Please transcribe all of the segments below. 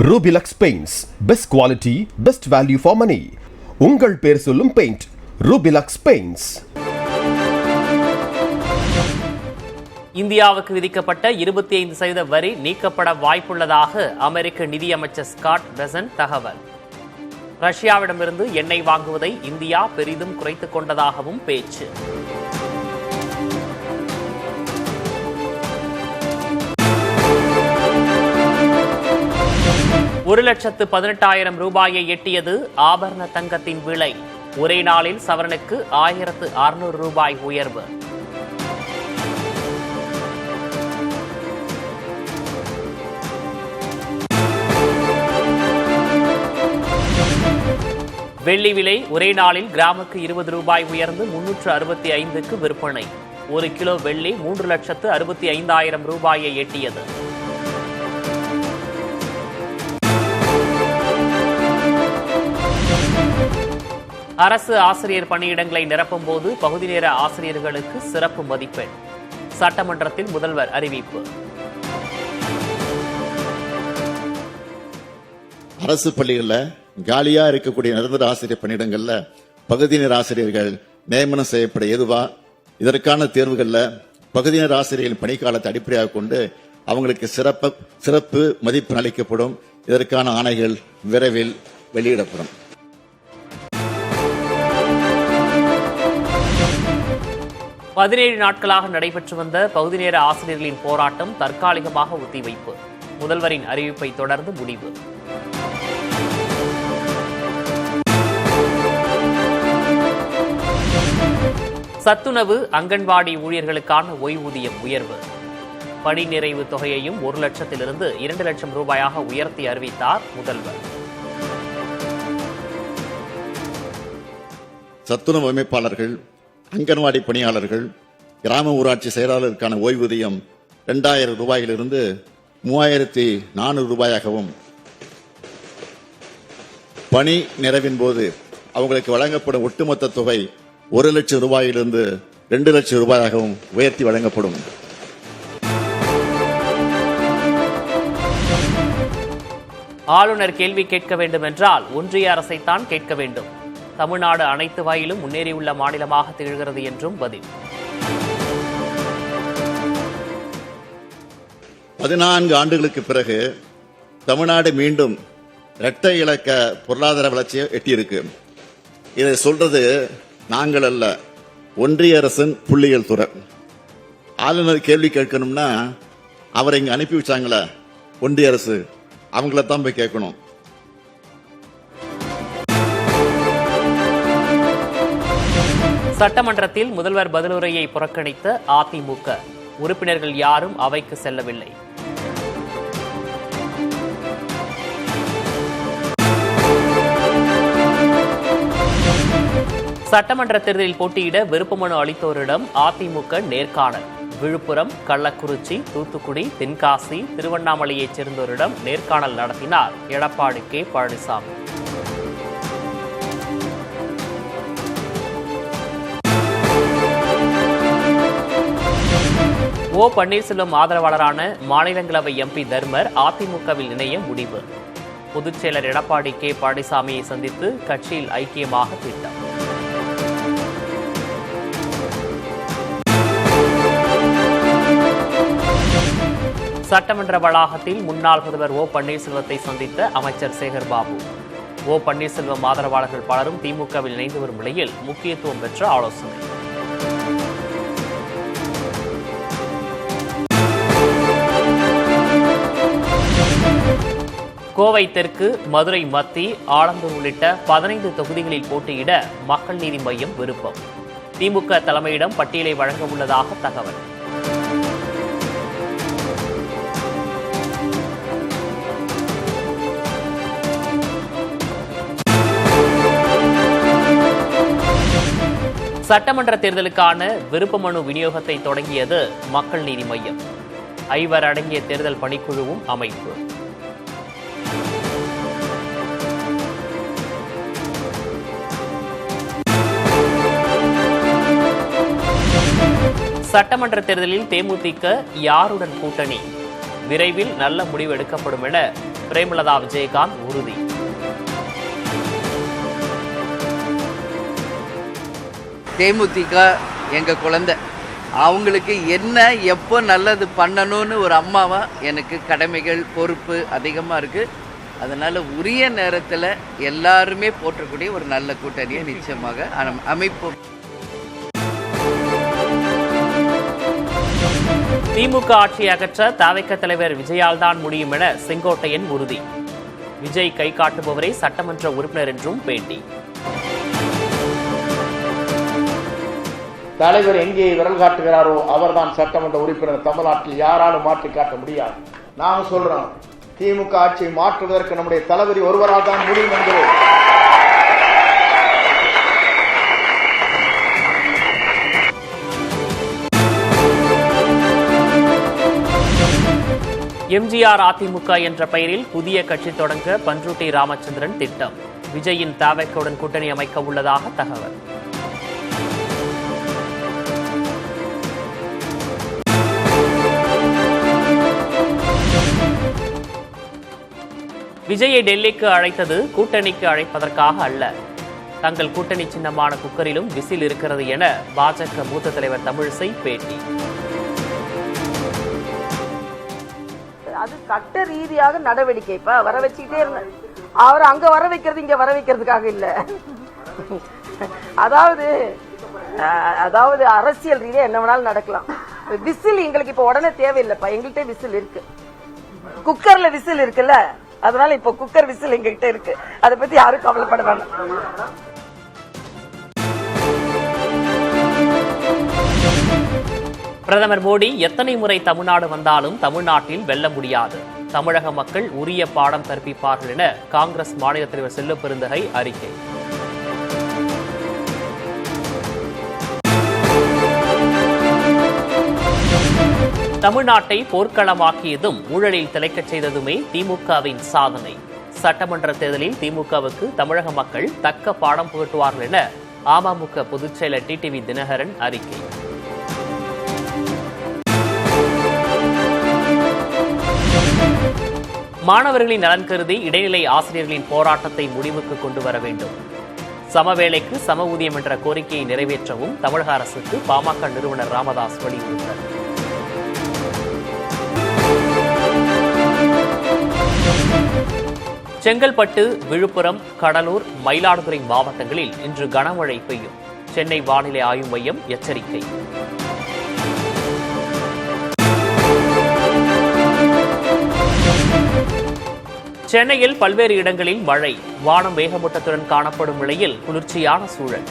Rubilux Paints, best quality, best value for money. உங்கள் பேர் சொல்லும் பெயிண்ட் Rubilux Paints. இந்தியாவுக்கு விதிக்கப்பட்ட 25% வரி நீக்கப்பட வாய்ப்புள்ளதாக அமெரிக்க நிதியமைச்சர் ஸ்காட் பெசன்ட் தகவல். ரஷ்யாவிடமிருந்து எண்ணெய் வாங்குவதை இந்தியா பெரிதும் குறைத்துக் கொண்டதாகவும் பேச்சு. $1,18,000 எட்டியது ஆபரண தங்கத்தின் விலை. ஒரே நாளில் சவரனுக்கு $1,600 உயர்வு. வெள்ளி விலை ஒரே நாளில் கிராமுக்கு $20 உயர்ந்து $365க்கு விற்பனை. 1 கிலோ வெள்ளி $3,65,000 எட்டியது. அரசு ஆசிரியர் பணியிடங்களை நிரப்பும் போது பகுதி நேர ஆசிரியர்களுக்கு சிறப்பு மதிப்பெண். சட்டமன்றத்தில் முதல்வர் அறிவிப்பு. அரசு பள்ளிகளில் காலியா இருக்கக்கூடிய நிரந்தர ஆசிரியர் பணியிடங்கள்ல பகுதி நேர ஆசிரியர்கள் நியமனம் செய்யப்பட ஏதுவா? இதற்கான தேர்வுகள்ல பகுதி நேர ஆசிரியர்களின் பணிக்காலத்தை அடிப்படையாக கொண்டு அவங்களுக்கு சிறப்பு மதிப்பெண் அளிக்கப்படும். இதற்கான ஆணைகள் விரைவில் வெளியிடப்படும். 17 நாட்களாக நடைபெற்று வந்த பகுதி நேர ஆசிரியர்களின் போராட்டம் தற்காலிகமாக ஒத்திவைப்பு. முதல்வரின் அறிவிப்பை தொடர்ந்து முடிவு. சத்துணவு அங்கன்வாடி ஊழியர்களுக்கான ஓய்வூதியம் உயர்வு. பணி நிறைவு தொகையையும் 1 லட்சத்திலிருந்து 2 லட்சம் ரூபாயாக உயர்த்தி அறிவித்தார் முதல்வர். சத்துணவு அமைப்பாளர்கள், அங்கன்வாடி பணியாளர்கள், கிராம ஊராட்சி செயலாளருக்கான ஓய்வூதியம் $2,000 $3,400 பணி நிறைவின் போது அவங்களுக்கு வழங்கப்படும் ஒட்டுமொத்த தொகை $1 லட்சம் $2 லட்சம் உயர்த்தி வழங்கப்படும். ஆளுநர் கேள்வி கேட்க வேண்டும் என்றால் ஒன்றிய அரசைத்தான் கேட்க வேண்டும். தமிழ்நாடு அனைத்து வகையிலும் முன்னேறியுள்ள மாநிலமாக திகழ்கிறது என்றும் பதில். 14 ஆண்டுகளுக்கு பிறகு தமிழ்நாடு மீண்டும் இரட்டை இலக்க பொருளாதார வளர்ச்சியை எட்டியிருக்கு. இதை சொல்றது நாங்கள் அல்ல, ஒன்றிய அரசின் புள்ளியியல் துறை. ஆளுநர் கேள்வி கேட்கணும்னா அவரை இங்க அனுப்பி வச்சாங்களே ஒன்றிய அரசு, அவங்களத்தான் போய் கேட்கணும். சட்டமன்றத்தில் முதல்வர் பதிலுரையை புறக்கணித்த அதிமுக உறுப்பினர்கள் யாரும் அவைக்கு செல்லவில்லை. சட்டமன்ற தேர்தலில் போட்டியிட விருப்ப மனு அளித்தோரிடம் அதிமுக நேர்காணல். விழுப்புரம், கள்ளக்குறிச்சி, தூத்துக்குடி, தென்காசி, திருவண்ணாமலையைச் சேர்ந்தோரிடம் நேர்காணல் நடத்தினார் எடப்பாடி கே பழனிசாமி. ஓ பன்னீர்செல்வம் ஆதரவாளரான மாநிலங்களவை எம்பி தர்மர் அதிமுகவில் இணைய முடிவு. பொதுச் செயலர் எடப்பாடி கே பழனிசாமியை சந்தித்து கட்சியில் ஐக்கியமாக திட்டம். சட்டமன்ற வளாகத்தில் முன்னாள் முதல்வர் ஓ பன்னீர்செல்வத்தை சந்தித்த அமைச்சர் சேகர் பாபு. ஓ பன்னீர்செல்வம் ஆதரவாளர்கள் பலரும் திமுகவில் இணைந்து வரும் நிலையில் முக்கியத்துவம் பெற்ற ஆலோசனை. கோவை தெற்கு, மதுரை மத்தி, ஆலந்தூர் உள்ளிட்ட 15 தொகுதிகளில் போட்டியிட மக்கள் நீதி மய்யம் விருப்பம். திமுக தலைமையிடம் பட்டியலை வழங்க உள்ளதாக தகவல். சட்டமன்ற தேர்தலுக்கான விருப்ப மனு விநியோகத்தை தொடங்கியது மக்கள் நீதி மய்யம். 5 அடங்கிய தேர்தல் பணிக்குழுவும் அமைப்பு. சட்டமன்ற தேர்தலில் தேமுதிக யாருடன் கூட்டணி? விரைவில் நல்ல முடிவு எடுக்கப்படும் என பிரேமலதா விஜயகாந்த் உறுதி. தேமுதிக எங்க குழந்தை, அவங்களுக்கு என்ன எப்போ நல்லது பண்ணணும்னு ஒரு அம்மாவா எனக்கு கடமைகள் பொறுப்பு அதிகமாக இருக்கு. அதனால உரிய நேரத்தில் எல்லாருமே போற்றக்கூடிய ஒரு நல்ல கூட்டணியை நிச்சயமாக அமைப்போம். திமுக ஆட்சியை அகற்ற தவிக தலைவர் விஜயால் தான் முடியும் என செங்கோட்டையன் உறுதி. விஜய் கை காட்டுபவரே சட்டமன்ற உறுப்பினர் என்றும் பேட்டி. தலைவர் எங்கே விரல் காட்டுகிறாரோ அவர்தான் சட்டமன்ற உறுப்பினர். தமிழ்நாட்டில் யாராலும் மாற்றி காட்ட முடியாது. நாம சொல்றோம், திமுக ஆட்சியை மாற்றுவதற்கு நம்முடைய தளபதி ஒருவரால் தான் முடியும் என்கிறோம். எம்ஜிஆர் அதிமுக என்ற பெயரில் புதிய கட்சி தொடங்க பன்ருட்டி ராமச்சந்திரன் திட்டம். விஜயின் தவிகவுடன் கூட்டணி அமைக்க உள்ளதாக தகவல். விஜயை டெல்லிக்கு அழைத்தது கூட்டணிக்கு அழைப்பதற்காக அல்ல, தங்கள் கூட்டணி சின்னமான குக்கரிலும் விசில் இருக்கிறது என பாஜக மூத்த தலைவர் தமிழிசை பேட்டி. அது சட்ட ரீதியாக நடவடிக்கை. இப்ப வர வச்சுக்கிட்டே இருந்த அவர் அங்க வர வைக்கிறது இங்க வர வைக்கிறதுக்காக இல்ல. அதாவது அரசியல் ரீதியா என்ன வேணாலும் நடக்கலாம். விசில் எங்களுக்கு இப்ப உடனே தேவையில்லைப்பா, எங்கள்கிட்ட விசில் இருக்கு, குக்கர்ல விசில் இருக்குல்ல, அதனால இப்ப குக்கர் விசில் எங்ககிட்ட இருக்கு. அதை பத்தி யாரும் கவலைப்பட வேண்டாம். பிரதமர் மோடி எத்தனை முறை தமிழ்நாடு வந்தாலும் தமிழ்நாட்டில் வெல்ல முடியாது, தமிழக மக்கள் உரிய பாடம் கற்பிப்பார்கள் என காங்கிரஸ் மாநில தலைவர் செல்வபெருந்தகை அறிக்கை. தமிழ்நாட்டை போர்க்களமாக்கியதும் ஊழலில் திளைக்கச் செய்ததுமே திமுகவின் சாதனை. சட்டமன்ற தேர்தலில் திமுகவுக்கு தமிழக மக்கள் தக்க பாடம் புகட்டுவார்கள் என அமமுக பொதுச் செயலர் டிடிவி தினகரன் அறிக்கை. மாணவர்களின் நலன் கருதி இடைநிலை ஆசிரியர்களின் போராட்டத்தை முடிவுக்கு கொண்டு வர வேண்டும். சமவேளைக்கு சம ஊதியம் என்ற கோரிக்கையை நிறைவேற்றவும் தமிழக அரசுக்கு பாமக நிறுவனர் ராமதாஸ் வலியுறுத்தினார். செங்கல்பட்டு, விழுப்புரம், கடலூர், மயிலாடுதுறை மாவட்டங்களில் இன்று கனமழை பெய்யும். சென்னை வானிலை ஆய்வு மையம் எச்சரிக்கை. சென்னையில் பல்வேறு இடங்களில் மழை, வானம் மேகமூட்டத்துடன் காணப்படும் நிலையில் குளிர்ச்சியான சூழல்.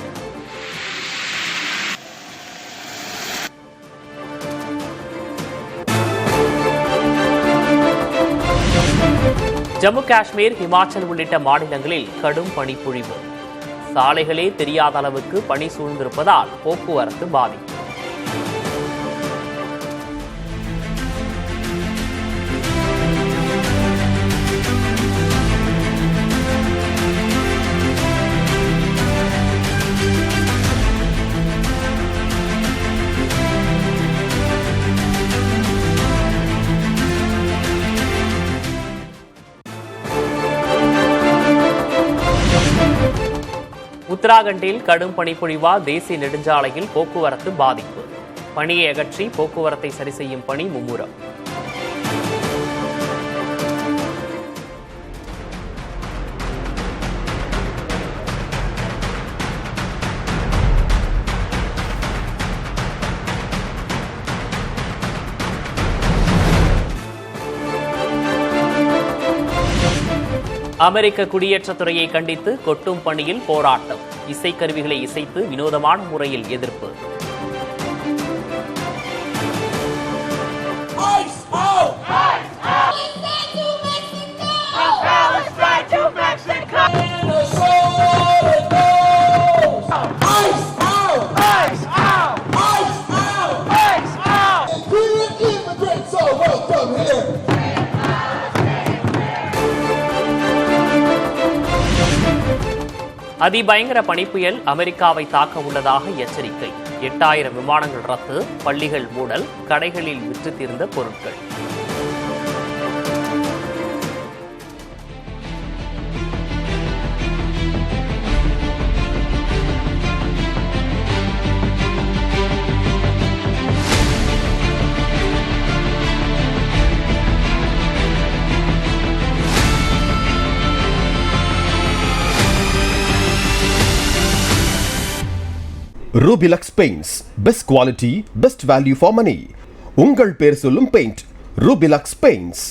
ஜம்மு காஷ்மீர், ஹிமாச்சல் உள்ளிட்ட மாநிலங்களில் கடும் பனிப்பொழிவு. சாலைகளே தெரியாத அளவுக்கு பனி சூழ்ந்திருப்பதால் போக்குவரத்து பாதிப்பு. உத்தராகண்டில் கடும் பனிப்பொழிவால் தேசிய நெடுஞ்சாலையில் போக்குவரத்து பாதிப்பு. பனியை அகற்றி போக்குவரத்தை சரி செய்யும் பணி மும்முரம். அமெரிக்க குடியேற்றத்துறையை கண்டித்து கொட்டும் பணியில் போராட்டம். இசைக்கருவிகளை இசைத்து வினோதமான முறையில் எதிர்ப்பு. அதிபயங்கர பனிப்புயல் அமெரிக்காவை தாக்க உள்ளதாக எச்சரிக்கை. 8000 விமானங்கள் ரத்து, பள்ளிகள் மூடல், கடைகளில் விற்று தீர்ந்த பொருட்கள். Rubilux paints, best quality, best value for money. உங்கள் பேர் சொல்லும் பெயிண்ட் ரூபிலக்ஸ் பெயிண்ட்ஸ்.